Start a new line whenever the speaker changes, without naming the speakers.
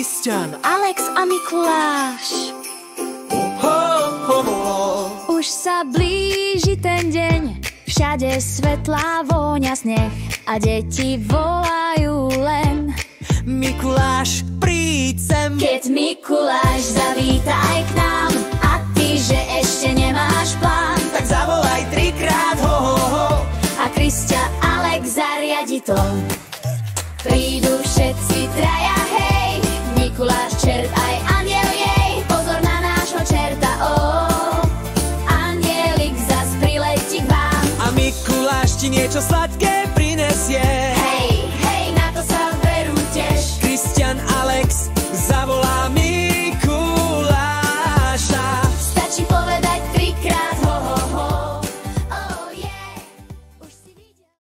Kristian,
Alex a Mikuláš. Už sa blíži ten deň, všade svetlá vôňa sneh a deti volajú len
Mikuláš, príď sem.
Keď Mikuláš zavíta aj k nám a ty, že ešte nemáš plán,
Tak zavolaj trikrát ho, ho, ho.
a Kristia Alex zariadi to. Prídu všetci traja, hej, Mikuláš, čert aj anjel jej. Pozor na nášho čerta, anjelik zas priletí k vám.
A Mikuláš ti niečo sladké prinesie.